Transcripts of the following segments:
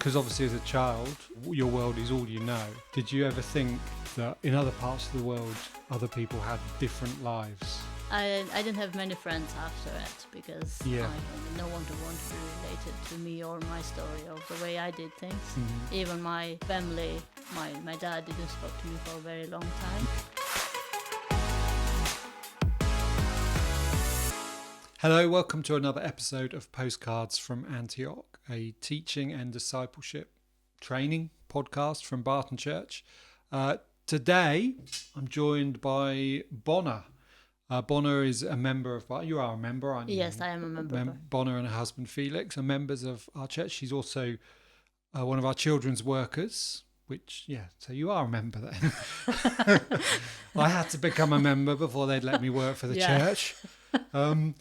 because obviously as a child, your world is all you know. Did you ever think that in other parts of the world, other people had different lives? I didn't have many friends after it because no one to want to be related to me or my story or the way I did things. Mm-hmm. Even my family, my dad didn't speak to me for a very long time. Hello, welcome to another episode of Postcards from Antioch, a teaching and discipleship training podcast from Barton Church. Today, I'm joined by Bona. Bona is a member of... You are a member, aren't you? Yes, I am a member. Bona and her husband Felix are members of our church. She's also one of our children's workers, so you are a member then. I had to become a member before they'd let me work for the church. We're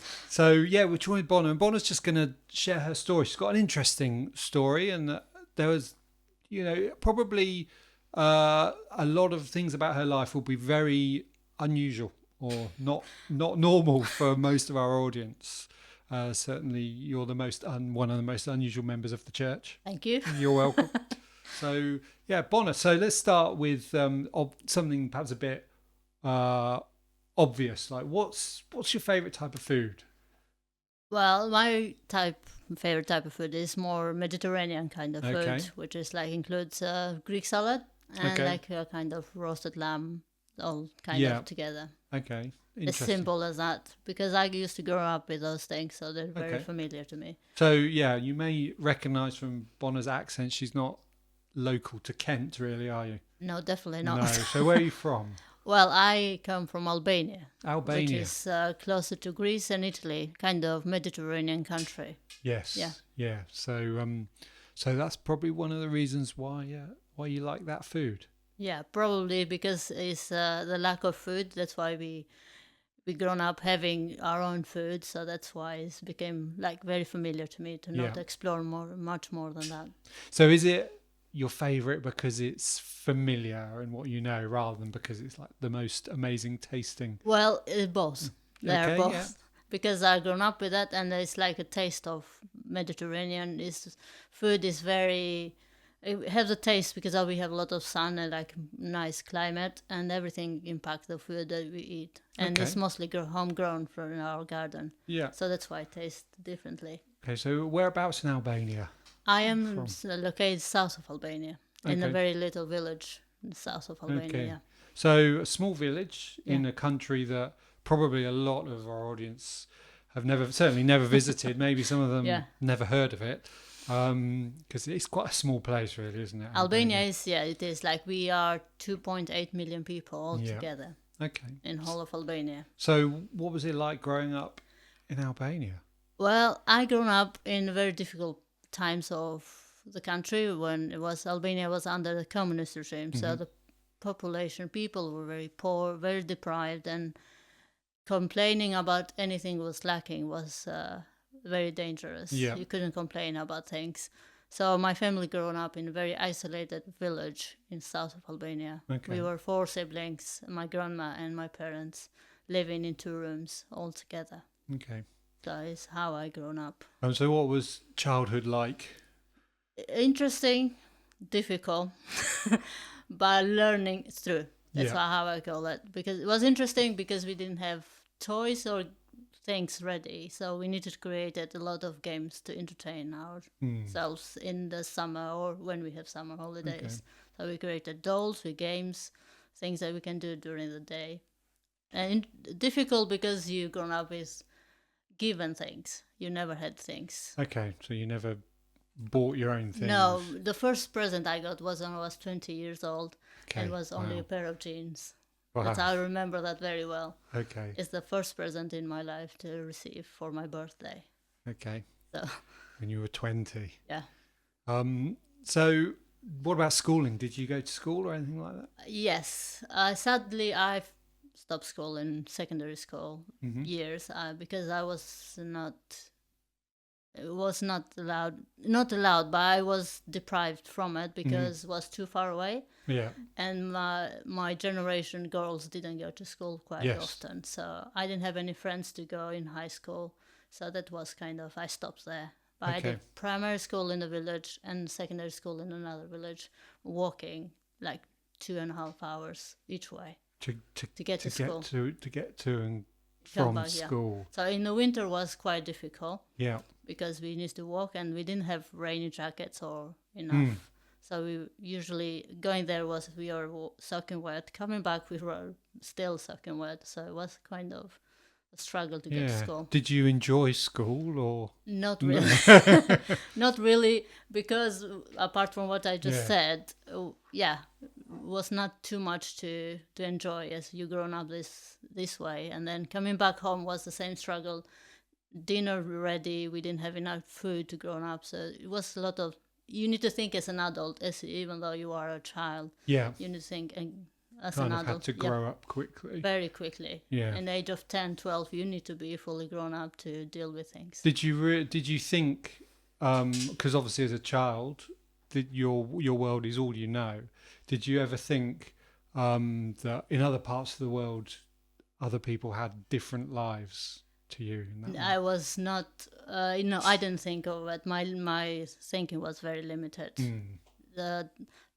joined with Bona, and Bona's just going to share her story. She's got an interesting story, and there was, probably a lot of things about her life will be very unusual or not normal for most of our audience. Certainly, you're the one of the most unusual members of the church. Thank you. You're welcome. So, Bona. So let's start with something perhaps a bit obvious. Like, what's your favourite type of food? Well, my favorite type of food is more Mediterranean kind of food, which is includes Greek salad and a kind of roasted lamb, all kind of together. Okay. As simple as that, because I used to grow up with those things, so they're very familiar to me. So, you may recognise from Bona's accent, she's not local to Kent, really, are you? No, definitely not. No. So where are you from? Well, I come from Albania. Which is closer to Greece and Italy, kind of Mediterranean country. Yes. Yeah. So that's probably one of the reasons why you like that food. Yeah, probably because it's the lack of food. That's why we grown up having our own food. So that's why it became very familiar to me to not explore much more than that. So is it your favourite because it's familiar and what you know, rather than because it's the most amazing tasting? Well, both. They're both. Yeah. Because I've grown up with that, and it's like a taste of Mediterranean. Food is very... It has a taste because we have a lot of sun and nice climate, and everything impacts the food that we eat. And it's mostly homegrown from our garden. Yeah. So that's why it tastes differently. Okay, so whereabouts in Albania? I am located south of Albania, in a very little village south of Albania. Okay. Yeah. So a small village in a country that probably a lot of our audience have never visited. Maybe some of them never heard of it. Because it's quite a small place, really, isn't it? Albania is, it is. We are 2.8 million people altogether. In whole of Albania. So what was it like growing up in Albania? Well, I grew up in very difficult times of the country when Albania was under the communist regime. Mm-hmm. So the people were very poor, very deprived, and complaining about anything was lacking was very dangerous. Yeah. You couldn't complain about things. So my family grew up in a very isolated village in south of Albania. We were 4 siblings, my grandma and my parents, living in 2 rooms all together. Okay. That is how I grown up. So what was childhood like? Interesting, difficult, but learning through. That's how I call it. Because it was interesting because we didn't have toys or things ready, so we needed to create a lot of games to entertain ourselves in the summer or when we have summer holidays. So we created dolls with games, things that we can do during the day. And difficult because you grown up with given things. You never had things. Okay, so you never bought your own things? No, the first present I got was when I was 20 years old. And it was only a pair of jeans. Wow. But I remember that very well. Okay. It's the first present in my life to receive for my birthday. Okay. So. When you were 20. Yeah. So what about schooling? Did you go to school or anything like that? Yes. Sadly, I stopped school in secondary school years because I was not allowed, but I was deprived from it because it was too far away. Yeah. And my generation girls didn't go to school quite often. So I didn't have any friends to go in high school. So that was I stopped there. I did primary school in a village and secondary school in another village, walking like 2.5 hours each way to get to school. To get to and from school. Yeah. So in the winter was quite difficult. Yeah. Because we used to walk and we didn't have rainy jackets or enough. So we usually going there was we were soaking wet. Coming back we were still soaking wet. So it was kind of a struggle to get to school. Did you enjoy school or? Not really. Not really, because apart from what I just said, was not too much to enjoy as you grown up this way. And then coming back home was the same struggle. Dinner ready, we didn't have enough food to grow up, so it was a lot of, you need to think as an adult, even though you are a child. Yeah. You need to think as kind an of adult. Had to grow up quickly. Very quickly. Yeah. In the age of 10, 12, you need to be fully grown up to deal with things. Did you think, because obviously as a child, that your world is all you know, did you ever think that in other parts of the world, other people had different lives to you? I was not, I didn't think of it. My thinking was very limited. The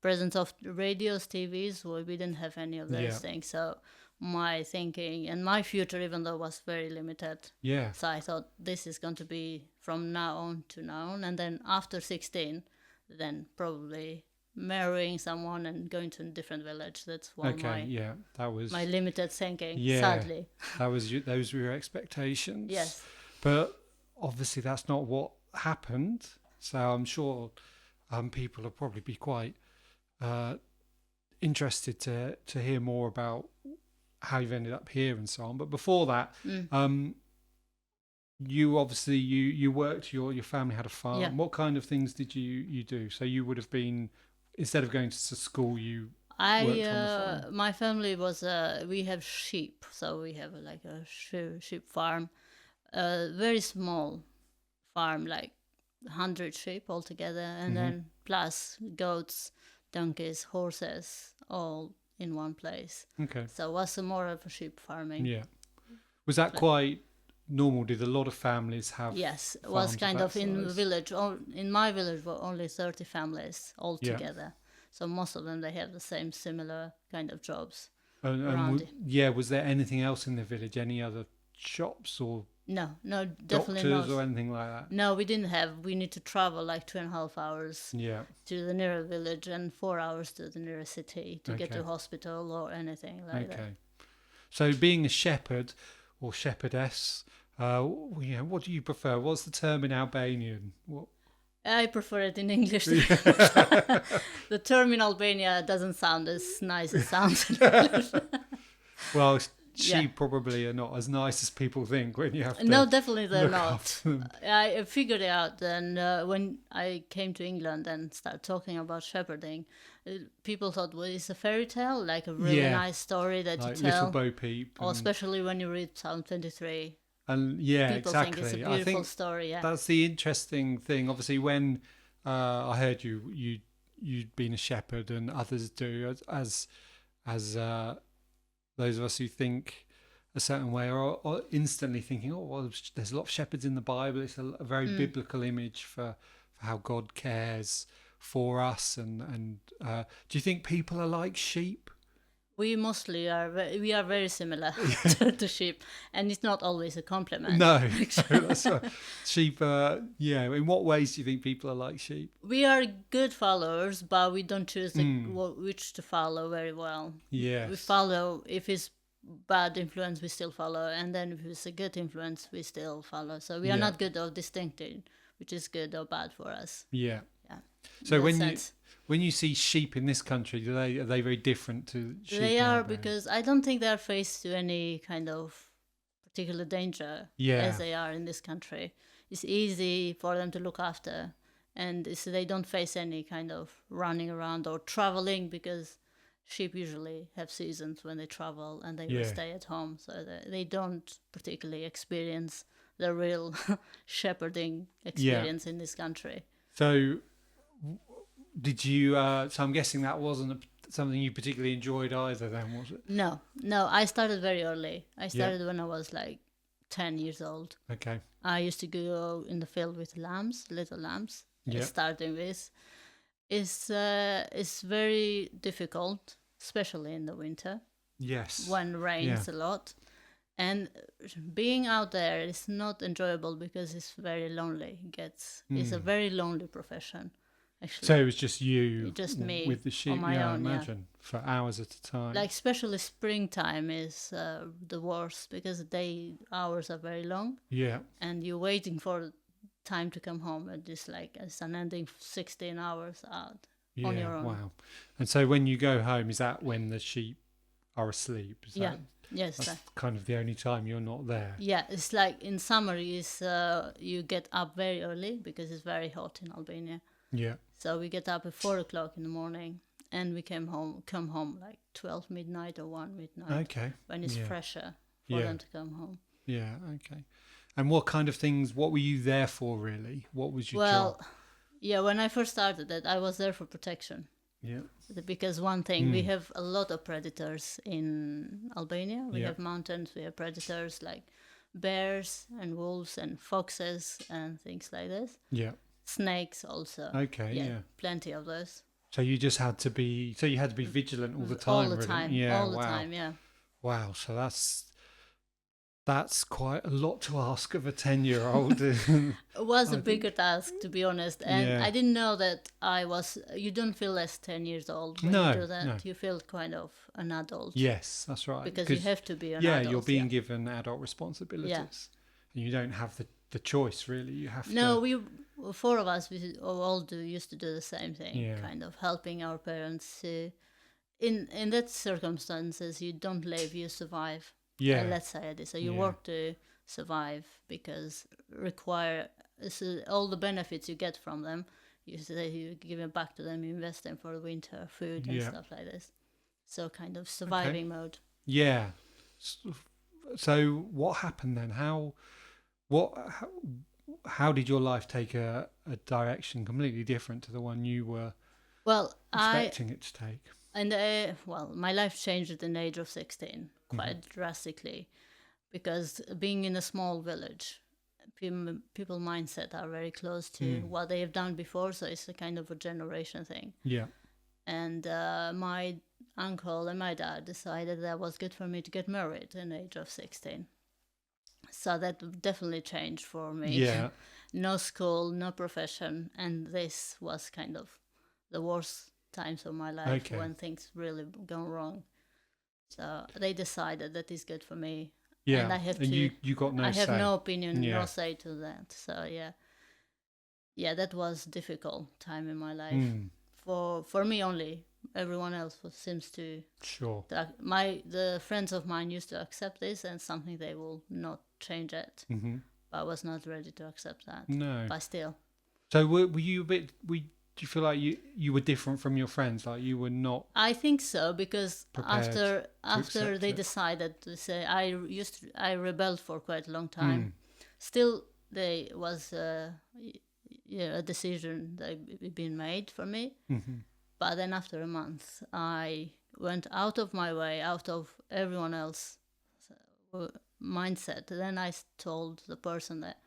presence of radios, TVs, well, we didn't have any of those things. So my thinking and my future, even though, was very limited. Yeah. So I thought this is going to be from now on to now on. And then after 16, then probably marrying someone and going to a different village. That's one of that was my limited thinking, sadly. Those were your expectations. Yes. But obviously that's not what happened. So I'm sure people will probably be quite interested to hear more about how you've ended up here and so on. But before that, you obviously you worked. Your family had a farm. Yeah. What kind of things did you do? So you would have been, instead of going to school, you worked on the farm. My family was we have sheep, so we have like a sheep farm, very small farm, like 100 sheep altogether, and then plus goats, donkeys, horses, all in one place. Okay. So it was more of a sheep farming. Yeah. Was that quite normal? Did a lot of families have? Yes, it was kind of in the village. In my village were only 30 families altogether. So most of them, they have the same similar kind of jobs. Was there anything else in the village? Any other shops or? No, definitely doctors not. Or anything like that? No, we didn't have. We need to travel like 2.5 hours to the nearest village and 4 hours to the nearest city to get to hospital or anything like that. So being a shepherd or shepherdess, what do you prefer? What's the term in Albanian? What? I prefer it in English. The term in Albania doesn't sound as nice as it sounds in English. Well, sheep probably are not as nice as people think when you have to. No, definitely they're not. I figured it out then when I came to England and started talking about shepherding. People thought, well, it's a fairy tale, like a really nice story that like you tell. Little Bo Peep. Or especially when you read Psalm 23. And people think it's a beautiful story. Yeah, that's the interesting thing. Obviously, when I heard you'd been a shepherd, and others do, as those of us who think a certain way are instantly thinking, oh, well, there's a lot of shepherds in the Bible. It's a very biblical image for how God cares for us. And do you think people are like sheep? We mostly are. We are very similar to sheep, and it's not always a compliment. No, that's right. Sheep. In what ways do you think people are like sheep? We are good followers, but we don't choose which to follow very well. Yes. We follow. If it's bad influence, we still follow, and then if it's a good influence, we still follow. So we are not good at distincting which is good or bad for us. Yeah. Yeah. So when you see sheep in this country, are they very different to sheep? They are, because I don't think they are faced to any kind of particular danger as they are in this country. It's easy for them to look after, and they don't face any kind of running around or traveling, because sheep usually have seasons when they travel and they will stay at home, so they don't particularly experience the real shepherding experience in this country. So did you, so I'm guessing that wasn't something you particularly enjoyed either then, was it? No, I started very early. I started when I was like 10 years old. Okay. I used to go in the field with lambs, little lambs. Yeah. Starting with, it's very difficult, especially in the winter Yes. when rains a lot. And being out there is not enjoyable because it's very lonely. It's a very lonely profession, actually. So it was just you, just me with the sheep. on my I own, imagine for hours at a time. Like especially springtime is the worst because the hours are very long. Yeah. And you're waiting for time to come home, and it's an ending 16 hours out on your own. Wow. And so when you go home, is that when the sheep are asleep? Yes, that's kind of the only time you're not there. Yeah, it's like in summer you get up very early because it's very hot in Albania. Yeah. So we get up at 4 o'clock in the morning, and we come home like 12 midnight or 1 midnight. Okay. When it's fresher for them to come home. Yeah. Okay. And what kind of things? What were you there for, really? What was your job? Yeah, when I first started it, I was there for protection. Yeah. Because one thing, we have a lot of predators in Albania. We have mountains, we have predators like bears and wolves and foxes and things like this. Yeah. Snakes also. Okay, yeah. Plenty of those. So you just had to be, vigilant all the time, all the really? time, Yeah, all the time, yeah. Wow, so that's quite a lot to ask of a 10-year-old. It was a bigger task, to be honest. And I didn't know that you don't feel less 10 years old when you do that. No. You feel kind of an adult. Yes, that's right. Because you have to be an adult. Yeah, you're being given adult responsibilities. Yeah. And you don't have the choice, really. You have to... No, four of us, we all used to do the same thing, kind of helping our parents. In that circumstances, you don't live, you survive. Yeah, let's say it is. So you work to survive because all the benefits you get from them. You give them back to them, you invest them for winter food and stuff like this. So kind of surviving mode. Yeah. So what happened then? How did your life take a direction completely different to the one you were expecting it to take? And my life changed at the age of 16 quite drastically, because being in a small village, people mindset are very close to what they have done before, so it's a kind of a generation thing. Yeah. And my uncle and my dad decided that was good for me to get married at the age of 16. So that definitely changed for me. Yeah. No school, no profession, and this was kind of the worst times of my life when things really go wrong. So they decided that is good for me. Yeah, and I have you got no say. I have no opinion, no say to that. So yeah, that was a difficult time in my life. For me only. Everyone else seems to. Sure. The friends of mine used to accept this, and something they will not change it. Mm-hmm. But I was not ready to accept that. No. But still. So were you a bit? Do you feel like you were different from your friends? Like you were not? I think so, because after they decided to say, I rebelled for quite a long time. Still, there was a decision that been made for me. Mm-hmm. But then after a month, I went out of my way, out of everyone else's mindset. Then I told the person that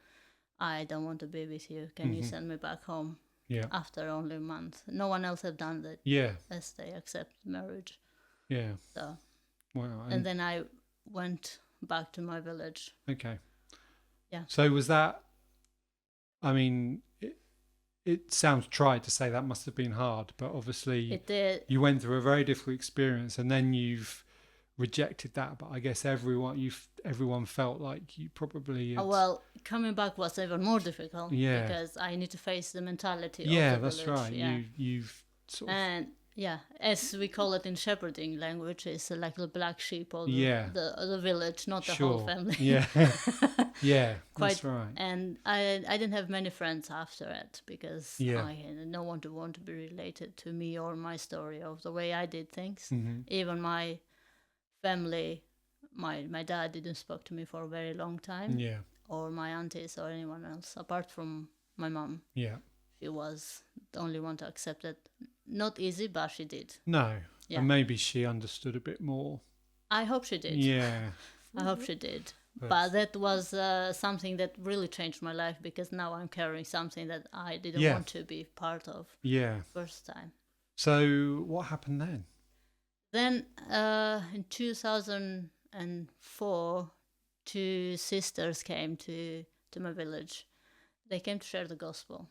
I don't want to be with you. Can you send me back home? Yeah. After only a month. No one else had done that. Yeah. As they accept marriage. Yeah. So. Wow. And then I went back to my village. Okay. Yeah. So was that, I mean, it sounds trite to say that must have been hard, but obviously it did. You went through a very difficult experience, and then you've rejected that. But I guess everyone felt like you probably. Well, coming back was even more difficult. Yeah. Because I need to face the mentality. Yeah, of the that's village. right. Yeah. You've sort of. And as we call it in shepherding language, it's like the black sheep of the village, not the whole family. Yeah. Yeah, that's right. And I didn't have many friends after it, because I had no one to want to be related to me or my story of the way I did things. Mm-hmm. Even my family, my dad didn't speak to me for a very long time. Yeah. Or my aunties or anyone else, apart from my mom. Yeah. She was the only one to accept it. Not easy, but she did. No. Yeah. And maybe she understood a bit more. I hope she did. Yeah. I hope she did. But that was something that really changed my life, because now I'm carrying something that I didn't want to be part of. First time. So what happened then? Then in 2004, two sisters came to my village. They came to share the gospel,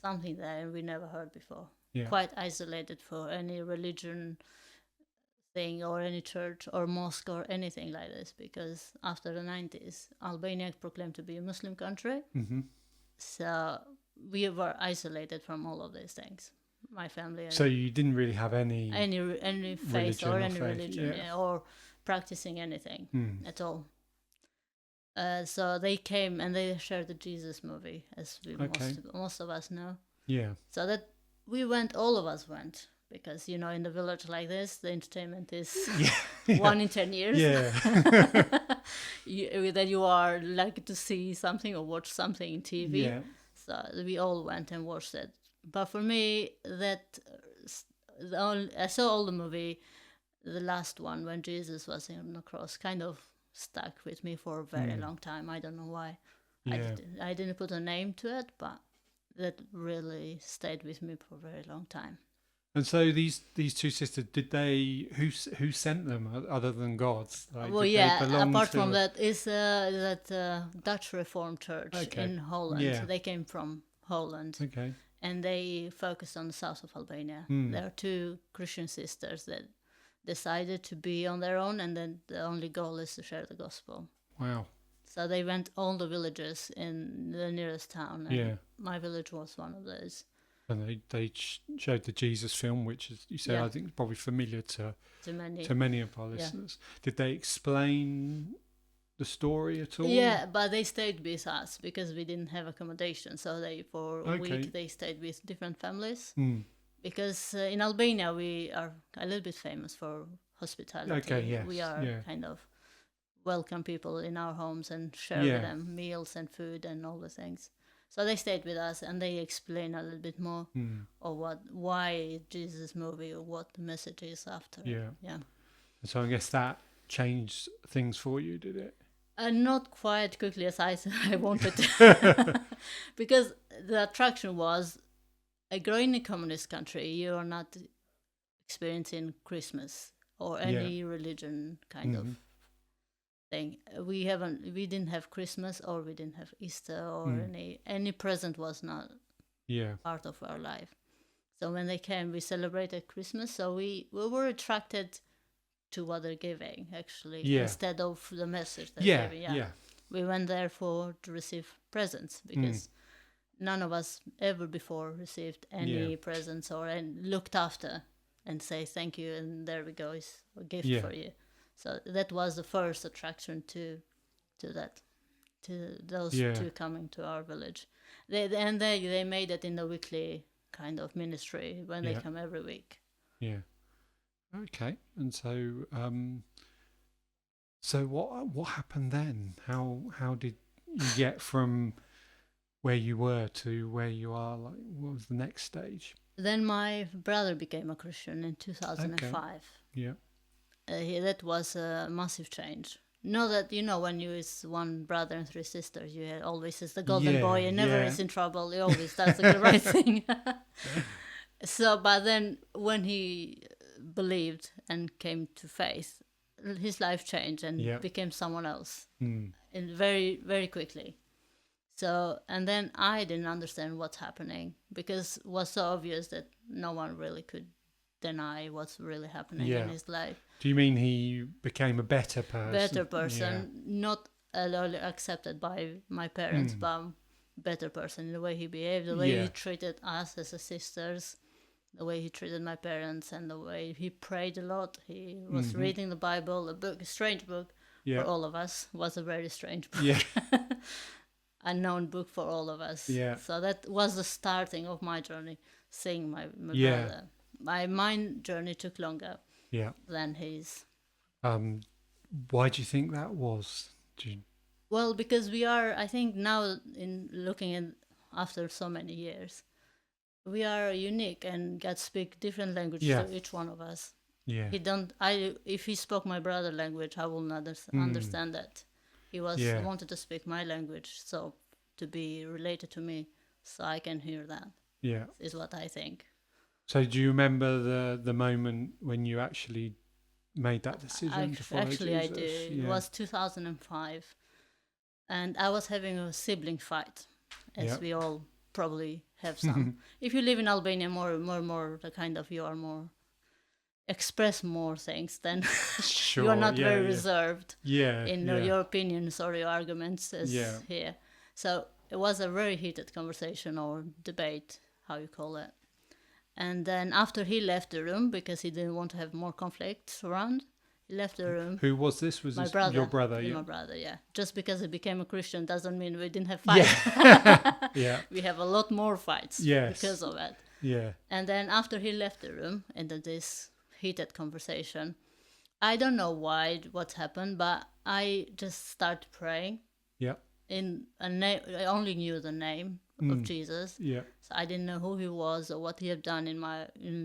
something that we never heard before. Quite isolated for any religion thing or any church or mosque or anything like this, because after the 90s, Albania proclaimed to be a Muslim country. So we were isolated from all of these things. My family. So you didn't really have any faith or any religion or practicing anything at all. So they came and they shared the Jesus movie, as most of us know. Yeah. So that all of us went, because in the village like this, the entertainment is 1 in 10 years. Yeah. That you are like to see something or watch something in TV. Yeah. So we all went and watched it. But for me, I saw all the movie, the last one when Jesus was on the cross, kind of stuck with me for a very long time. I don't know why. Yeah. I didn't put a name to it, but that really stayed with me for a very long time. And so these two sisters, did they? Who sent them other than God? Like, apart from that is that Dutch Reformed Church in Holland. Yeah. They came from Holland. Okay. And they focused on the south of Albania. There are two Christian sisters that decided to be on their own, and then the only goal is to share the gospel. Wow. So they went all the villages in the nearest town, and my village was one of those. And they showed the Jesus film, which is, you say, I think, probably familiar to many of our listeners. Did they explain the story at all? Yeah, but they stayed with us because we didn't have accommodation. So for a week they stayed with different families. Because in Albania we are a little bit famous for hospitality. Okay, yes. We are kind of welcome people in our homes and share with them meals and food and all the things. So they stayed with us and they explained a little bit more of why Jesus movie or what the message is after. Yeah. So I guess that changed things for you, did it? Not quite quickly as I wanted to. Because the attraction was, growing in a communist country, you are not experiencing Christmas or any religion kind of thing. We didn't have Christmas, or we didn't have Easter, or any present was not part of our life. So when they came, we celebrated Christmas. So we were attracted to what they're giving, actually, instead of the message they're giving. We went there to receive presents, because none of us ever before received any presents or looked after and say thank you, and there we go, is a gift for you. So that was the first attraction to those two coming to our village. They made it in the weekly kind of ministry when they come every week. Yeah. Okay. And so what happened then? How did you get from where you were to where you are? Like, what was the next stage? Then my brother became a Christian in 2005. Okay. Yeah. That was a massive change. Know that, when you is one brother and three sisters, you always is the golden boy and never is in trouble. He always does the right thing. So, but then when he believed and came to faith, his life changed and became someone else, and very, very quickly. So, and then I didn't understand what's happening, because it was so obvious that no one really could deny what's really happening in his life. Do you mean he became a better person? Not only accepted by my parents, but better person in the way he behaved, the way he treated us as his sisters, the way he treated my parents, and the way he prayed a lot. He was reading the Bible, a strange book for all of us. Was a very strange book. Yeah. Unknown book for all of us. Yeah. So that was the starting of my journey, seeing my brother. My journey took longer than his. Why do you think that was? Well, because we are, I think now, in looking at after so many years, we are unique, and God speak different languages to each one of us. Yeah. If he spoke my brother language, I will not understand that. He wanted to speak my language, so to be related to me, so I can hear that. Yeah. Is what I think. So do you remember the moment when you actually made that decision to follow Actually, Jesus? I did. Yeah. It was 2005, and I was having a sibling fight, as we all probably have some. If you live in Albania, more the kind of you are more express more things, then Sure, you are not very yeah. reserved in Yeah. your opinions or your arguments as Yeah. here. So it was a very heated conversation or debate, how you call it. And then after he left the room, because he didn't want to have more conflicts around, he left the room. Who was this? Was My this brother. your brother? Yeah. Yeah. My brother, yeah. Just because he became a Christian doesn't mean we didn't have fights. Yeah. Yeah. We have a lot more fights because of it. Yeah. And then after he left the room, into this heated conversation, I don't know what happened, but I just started praying. Yeah. In a name, I only knew the name of Jesus. Yeah. So I didn't know who he was or what he had done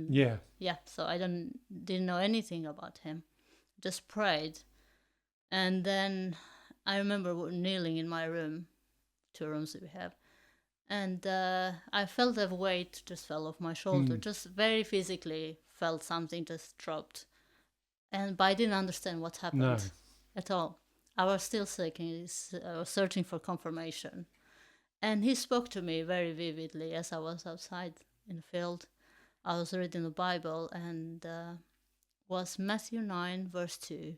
Yeah. Yeah, so I didn't know anything about him. Just prayed. And then I remember kneeling in my room, 2 rooms that we have. And I felt a weight just fell off my shoulder. Just very physically felt something just dropped. But I didn't understand what happened at all. I was still searching for confirmation. And he spoke to me very vividly as I was outside in the field. I was reading the Bible, and was Matthew 9, verse 2,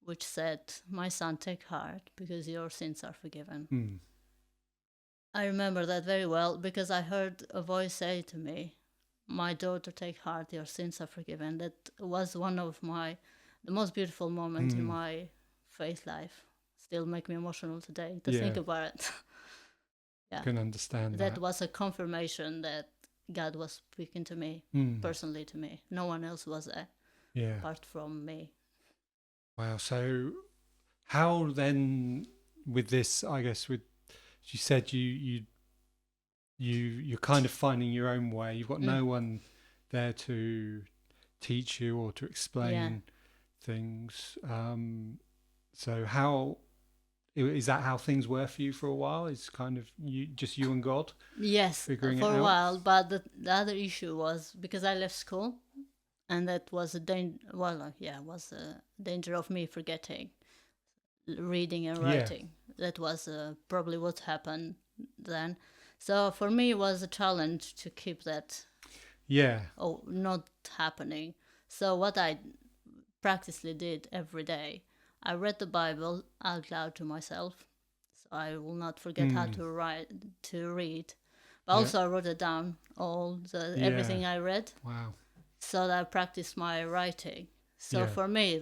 which said, "My son, take heart, because your sins are forgiven." I remember that very well, because I heard a voice say to me, "My daughter, take heart, your sins are forgiven." That was one of the most beautiful moments in my faith life. Still make me emotional today to think about it. I can understand that. That was a confirmation that God was speaking to me, personally to me. No one else was there, apart from me. Wow. So how then, with this, I guess, you said you're kind of finding your own way. You've got no one there to teach you or to explain things. So how is that how things were for you for a while? It's kind of you and God? Yes, figuring for it a out? while. But the other issue was because I left school, and that was a was a danger of me forgetting reading and writing. That was probably what happened then. So for me, it was a challenge to keep that not happening. So what I practically did every day, I read the Bible out loud to myself, so I will not forget how to read. But also I wrote it down, everything I read. Wow. So that I practiced my writing. So for me,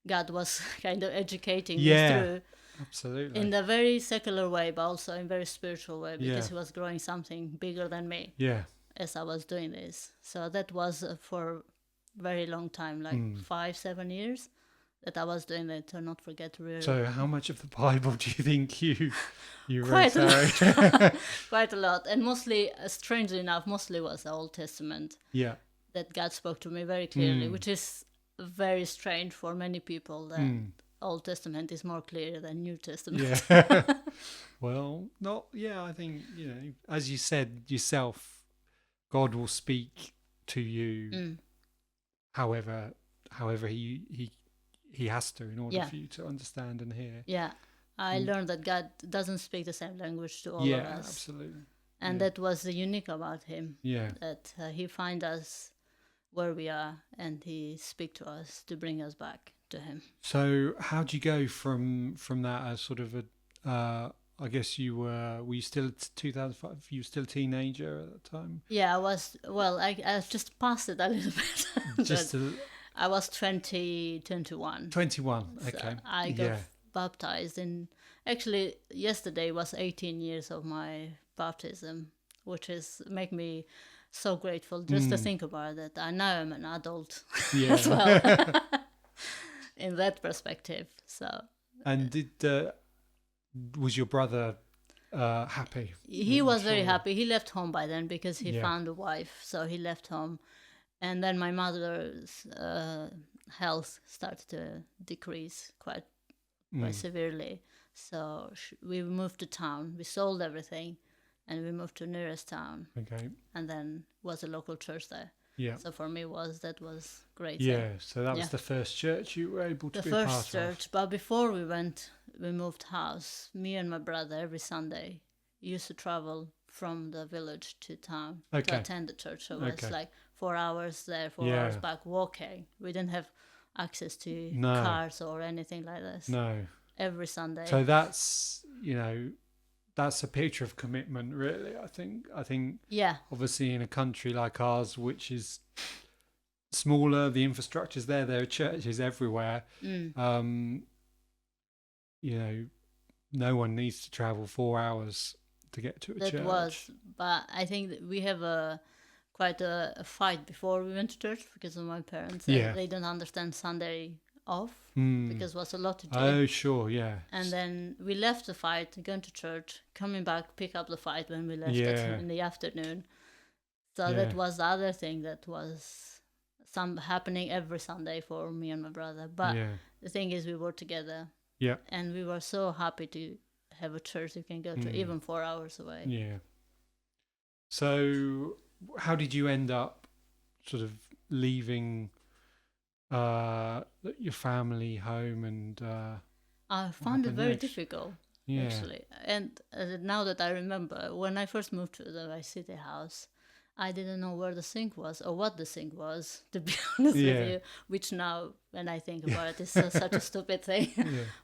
God was kind of educating me through. Absolutely. In a very secular way, but also in a very spiritual way, because he was growing something bigger than me as I was doing this. So that was for a very long time, like 5-7 years, that I was doing that to not forget to read. So how much of the Bible do you think you Quite wrote a out? lot. Quite a lot. And mostly, strangely enough, mostly was the Old Testament. Yeah. That God spoke to me very clearly, which is very strange for many people, that Old Testament is more clear than New Testament. Yeah. Well, I think, as you said yourself, God will speak to you however he has to, in order for you to understand and hear. Yeah. I learned that God doesn't speak the same language to all of us. Yeah, absolutely. And that was the unique about him. Yeah. That he finds us where we are, and he speak to us to bring us back to him. So how do you go from that as sort of I guess were you still 2005? You were still a teenager at that time? Yeah, I was. Well, I just passed it a little bit. I was 21. 21. Okay. So I got baptized actually yesterday was 18 years of my baptism, which is make me so grateful just to think about it. I know I'm an adult as well in that perspective. So. And was your brother happy? He was very happy. He left home by then because he found a wife, so he left home. And then my mother's health started to decrease quite quite severely. So we moved to town. We sold everything, and we moved to nearest town. Okay. And then was a local church there. Yeah. So for me that was great. Yeah. So that was the first church you were able to the be a part first church. of. But before we moved house. Me and my brother every Sunday used to travel from the village to town to attend the church. So it was like 4 hours there, 4 hours back walking. We didn't have access to cars or anything like this. No. Every Sunday. So that's, that's a picture of commitment, really. I think. Yeah. Obviously, in a country like ours, which is smaller, the infrastructure's there. There are churches everywhere. No one needs to travel 4 hours to get to a church. But I think that we have quite a fight before we went to church because of my parents. They don't understand Sunday off because it was a lot to do. Oh, sure, yeah. And then we left the fight, going to church, coming back, pick up the fight when we left in the afternoon. So that was the other thing that was happening every Sunday for me and my brother. But the thing is, we were together. Yeah. And we were so happy to have a church you can go to, even 4 hours away. Yeah. So how did you end up sort of leaving your family home and I found it very difficult, actually. And now that I remember, when I first moved to the city house, I didn't know where the sink was or what the sink was, to be honest with you, which now, when I think about it, is such a stupid thing.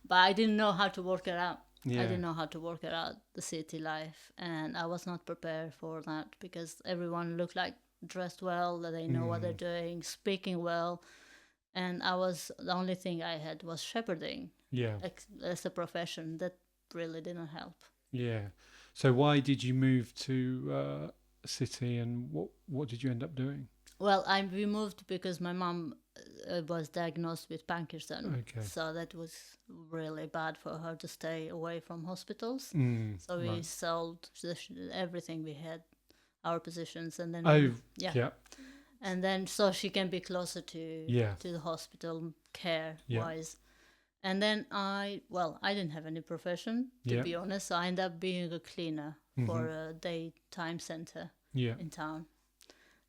But I didn't know how to work it out. I didn't know how to work it out, the city life. And I was not prepared for that because everyone looked like dressed well, that they know what they're doing, speaking well. And the only thing I had was shepherding as a profession. That really didn't help. Yeah. So why did you move to a city and what did you end up doing? Well, we moved because my mom was diagnosed with Parkinson. Okay. So that was really bad for her to stay away from hospitals. So we sold everything we had, our positions, and then and then so she can be closer to the hospital care wise. And then I didn't have any profession, to be honest. So I ended up being a cleaner for a daytime center in town.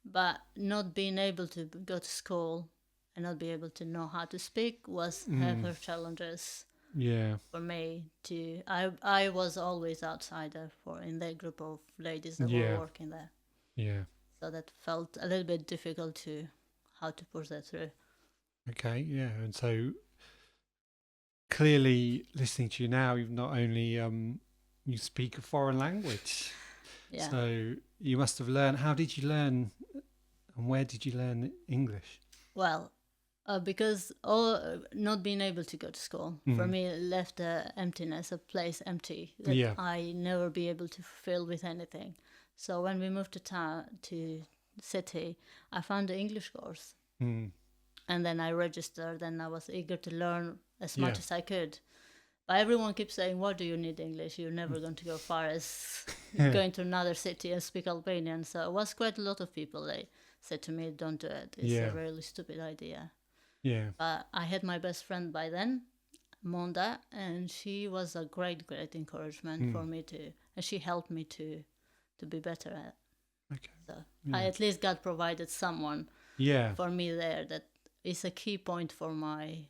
But not being able to go to school and not be able to know how to speak have her challenges. Yeah. For me too. I was always outsider in that group of ladies that were working there. Yeah. So that felt a little bit difficult how to push that through. Okay, yeah. And so clearly listening to you now, you've not only you speak a foreign language. Yeah. So you must have learned. How did you learn and where did you learn English? Well, because not being able to go to school, for me, it left an emptiness, a place empty that I never be able to fill with anything. So when we moved to city, I found the English course. And then I registered and I was eager to learn as much as I could. But everyone keeps saying, "What do you need English? You're never going to go far as going to another city and speak Albanian." So it was quite a lot of people. They said to me, "Don't do it. It's a really stupid idea." Yeah. But I had my best friend by then, Monda, and she was a great encouragement for me and she helped me to be better at it. Okay. So I at least God provided someone for me there that is a key point for my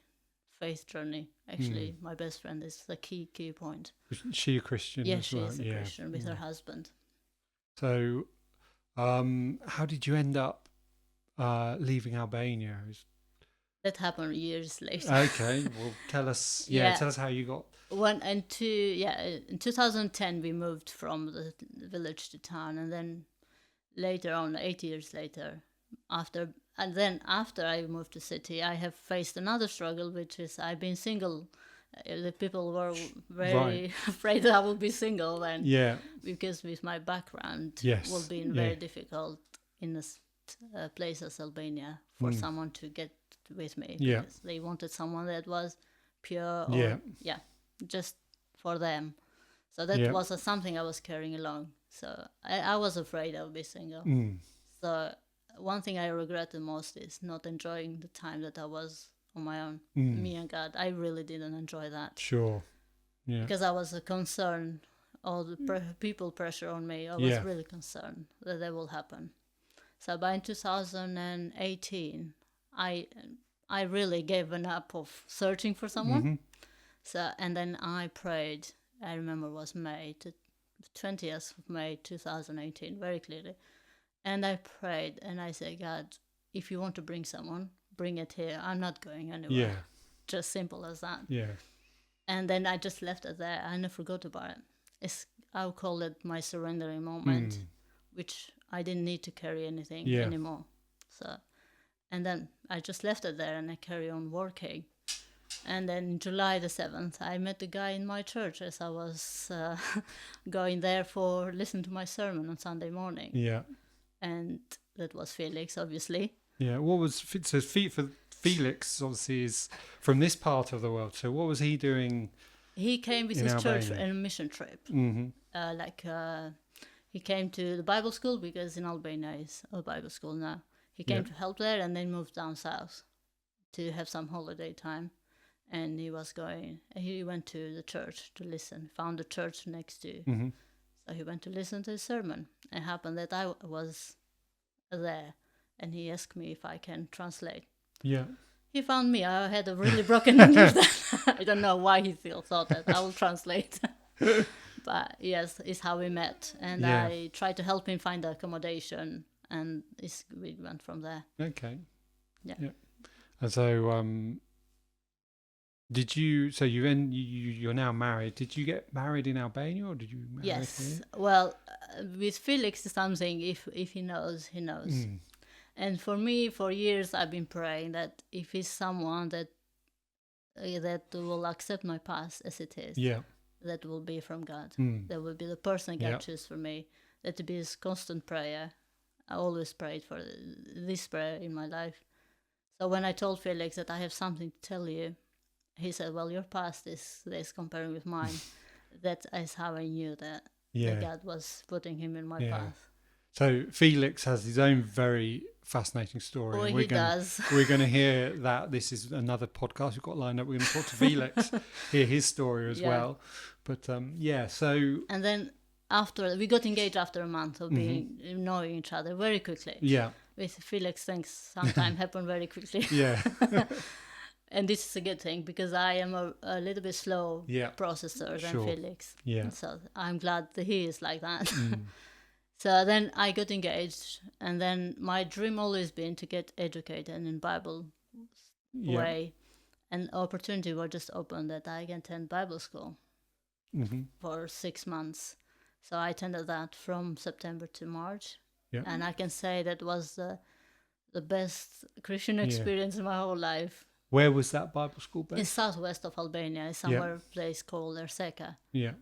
faith journey. Actually, my best friend is the key point. Was she a Christian as well? Yes, she is a Christian with her husband. So, how did you end up leaving Albania? That happened years later. Okay, well, tell us. Tell us how you got. In 2010 we moved from the village to town, and then later on, 8 years later, after I moved to city, I have faced another struggle, which is I've been single. The people were very afraid that I would be single then. Yeah. Because with my background, it would be very difficult in a place as Albania for someone to get with me. Yeah. Because they wanted someone that was pure. Just for them. So that was something I was carrying along. So I was afraid I would be single. So one thing I regret the most is not enjoying the time that I was on my own, me and God. I really didn't enjoy that. Sure. Yeah. Because I was concerned, all the people pressure on me. I was really concerned that will happen. So by 2018, I really gave up of searching for someone. Mm-hmm. So and then I prayed. I remember it was May, 20th of May 2018, very clearly. And I prayed and I said, God, if you want to bring someone, bring it here. I'm not going anywhere. Yeah. Just simple as that. Yeah. And then I just left it there. I never forgot about it. I'll call it my surrendering moment, which I didn't need to carry anything anymore. So, and then I just left it there and I carry on working. And then July the 7th, I met the guy in my church as I was going there for listen to my sermon on Sunday morning. Yeah. And that was Felix, obviously. Yeah. What was so for Felix? Obviously, is from this part of the world. So, what was he doing? He came with his church on a mission trip. Mm-hmm. He came to the Bible school because in Albania is a Bible school now. He came to help there and then moved down south to have some holiday time. And he went to the church to listen, found a church next to. Mm-hmm. So he went to listen to the sermon. It happened that I was there and he asked me if I can translate. Yeah. He found me. I had a really broken English. I don't know why he still thought that I will translate. But yes, it's how we met. And I tried to help him find accommodation and we went from there. Okay. Yeah. And so, you're now married. Did you get married in Albania or did you marry here? Well, with Felix is something, if he knows, he knows. Mm. And for me, for years, I've been praying that if he's someone that will accept my past as it is, that will be from God. That will be the person God chooses for me. That to be his constant prayer. I always prayed for this prayer in my life. So when I told Felix that I have something to tell you, he said, well, your past is this comparing with mine. That is how I knew that God was putting him in my path. So Felix has his own very fascinating story. Oh, he does. We're going to hear that. This is another podcast we've got lined up. We're going to talk to Felix, hear his story as well. But so... And then we got engaged after a month of knowing each other very quickly. Yeah. With Felix, things sometimes happen very quickly. Yeah. And this is a good thing because I am a little bit slow processor than Felix. Yeah. So I'm glad that he is like that. So then I got engaged, and then my dream always been to get educated in Bible way, and opportunity was just open that I can attend Bible school for 6 months. So I attended that from September to March, and I can say that was the best Christian experience in my whole life. Where was that Bible school based? In southwest of Albania, somewhere place called Erseka. Yeah.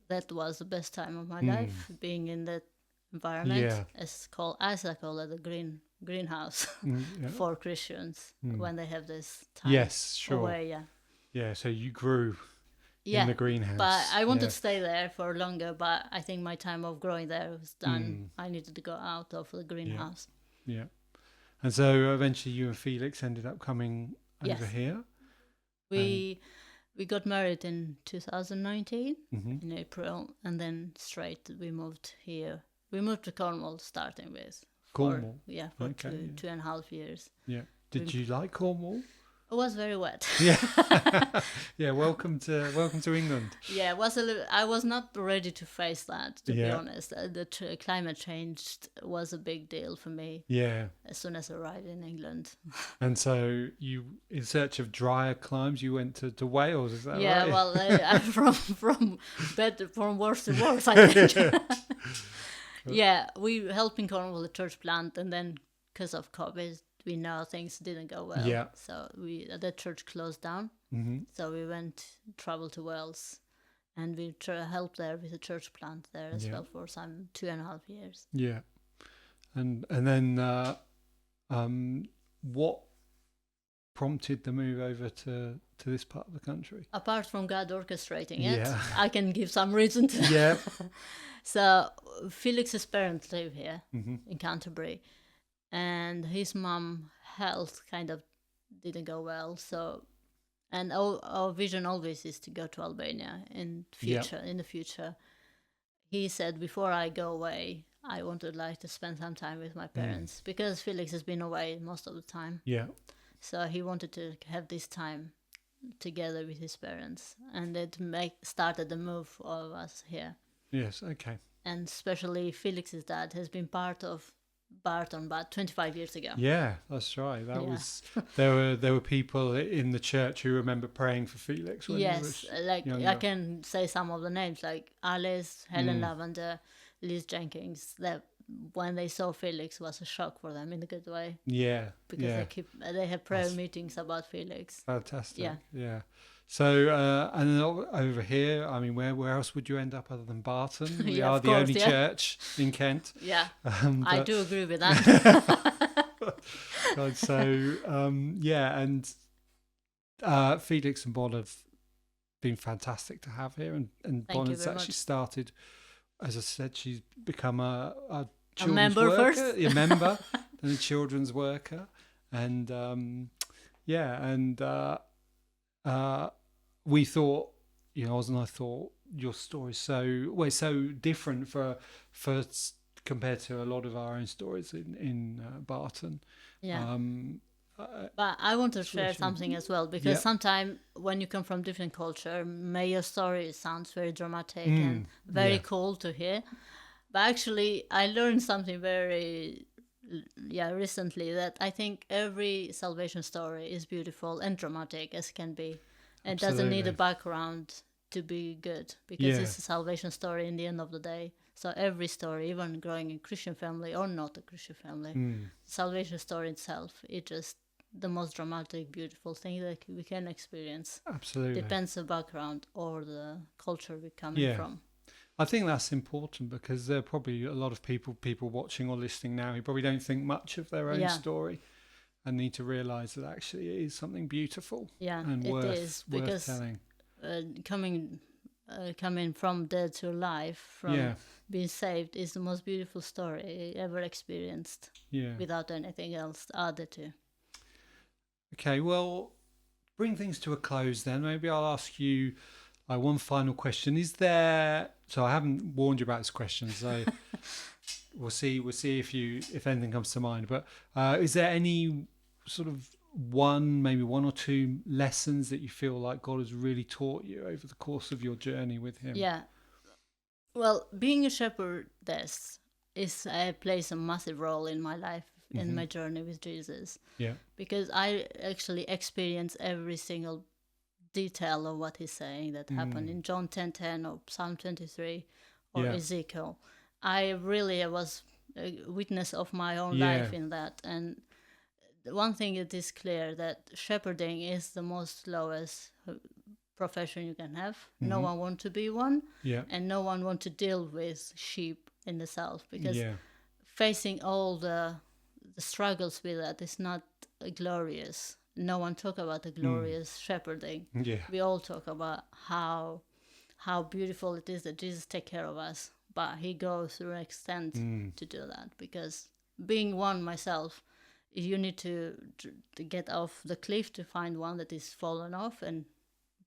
That was the best time of my life, being in that environment. As I call it, the greenhouse for Christians when they have this time away. Yeah, so you grew in the greenhouse. But I wanted to stay there for longer, but I think my time of growing there was done. I needed to go out of the greenhouse. Yeah. And so eventually you and Felix ended up coming over here. We got married in 2019 in April, and then straight we moved here. We moved to Cornwall starting with. Cornwall? For 2.5 years. Yeah. Did you like Cornwall? It was very wet. Yeah. Welcome to England. Yeah, it was I was not ready to face that, to be honest. The climate change was a big deal for me. Yeah. As soon as I arrived in England. And so you, in search of drier climes, you went to Wales. Is that right? Yeah. Well, I'm from worse to worse, I think. Yeah, we helped in Cornwall the church plant, and then because of COVID, we know things didn't go well. Yeah. So the church closed down. So we traveled to Wales, and we helped there with the church plant there as well for some 2.5 years. Yeah. And then what prompted the move over to this part of the country? Apart from God orchestrating it, I can give some reason to that. Yeah. So Felix's parents live here in Canterbury, and his mom health kind of didn't go well. So, and our vision always is to go to Albania in future. In the future, he said, before I go away, I wanted like to spend some time with my parents because Felix has been away most of the time. Yeah. So he wanted to have this time together with his parents, and it started the move of us here. Yes. Okay. And especially Felix's dad has been part of Barton about 25 years ago. Yeah, that's right. That was there were people in the church who remember praying for Felix when he was like younger. I can say some of the names like Alice, Helen Lavender, Liz Jenkins. That when they saw Felix was a shock for them in a good way. Yeah, because they have prayer meetings about Felix. Fantastic. Yeah. So and then over here, I mean, where else would you end up other than Barton? We are the only church in Kent. Yeah, I do agree with that. God, so and Felix and Bona have been fantastic to have here, and Bona's actually started, as I said, she's become a children's member worker, first. a member, and a children's worker, and we thought, Oz and I thought your story's so different for compared to a lot of our own stories in Barton. Yeah. But I want to share something as well, because sometimes when you come from different culture, your story sounds very dramatic and very cool to hear. But actually, I learned something very recently, that I think every salvation story is beautiful and dramatic as can be. And doesn't need a background to be good, because it's a salvation story in the end of the day. So every story, even growing in a Christian family or not a Christian family, salvation story itself, it's just the most dramatic, beautiful thing that we can experience. Absolutely. Depends the background or the culture we're coming from. I think that's important, because there are probably a lot of people watching or listening now who probably don't think much of their own story, and need to realise that actually it is something beautiful and worth telling. Coming from dead to life, from being saved, is the most beautiful story ever experienced, without anything else added to. Okay, well, bring things to a close then. Maybe I'll ask you one final question. Is there... So I haven't warned you about this question, so we'll see if anything comes to mind. But is there any sort of maybe one or two lessons that you feel like God has really taught you over the course of your journey with Him? Yeah. Well, being a shepherdess plays a massive role in my life, in my journey with Jesus. Yeah. Because I actually experience every single detail of what He's saying that happened in John 10:10 or Psalm 23 or Ezekiel. I was a witness of my own life in that. And one thing it is clear, that shepherding is the most lowest profession you can have. No one wants to be one, and no one wants to deal with sheep in the south, because facing all the struggles with that is not glorious. No one talk about the glorious shepherding. We all talk about how beautiful it is that Jesus take care of us, but He goes through an extent to do that. Because being one myself, you need to get off the cliff to find one that is fallen off and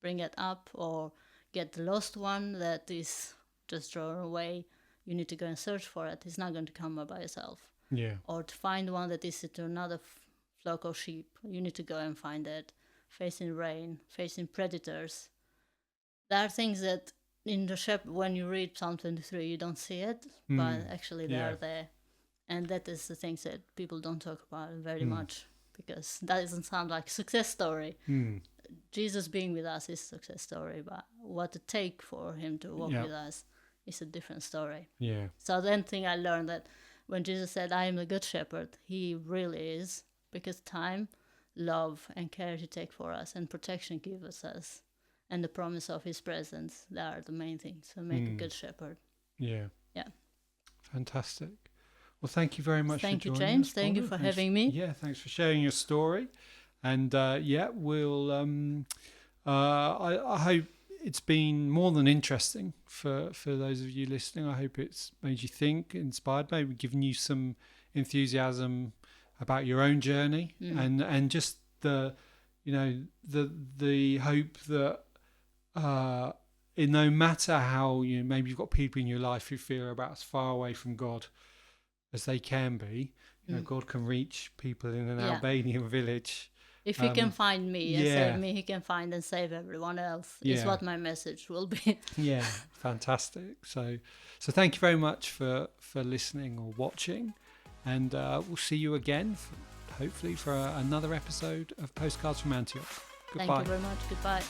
bring it up, or get the lost one that is just thrown away. You need to go and search for it. It's not going to come by yourself. Or to find one that is to another flock of sheep, you need to go and find it. Facing rain, facing predators. There are things that in the shepherd, when you read Psalm 23, you don't see it, but actually they are there. And that is the things that people don't talk about very much, because that doesn't sound like a success story. Jesus being with us is a success story, but what it takes for Him to walk with us is a different story. So then thing I learned, that when Jesus said, I am the good shepherd, He really is, because time, love and care He takes for us, and protection gives us, and the promise of His presence, they are the main things to make a good shepherd. Yeah. Fantastic. Well, thank you very much for joining us. Thank you, James. Thank you for having me. Yeah, thanks for sharing your story. And we'll... I hope it's been more than interesting for those of you listening. I hope it's made you think, inspired, maybe given you some enthusiasm about your own journey, and just the hope that no matter how maybe you've got people in your life who feel about as far away from God as they can be, God can reach people in an Albanian village. If he can find me and save me, he can find and save everyone else. Is what my message will be. Yeah, fantastic. So thank you very much for listening or watching, and we'll see you again, hopefully for another episode of Postcards from Antioch. Goodbye. Thank you very much. Goodbye.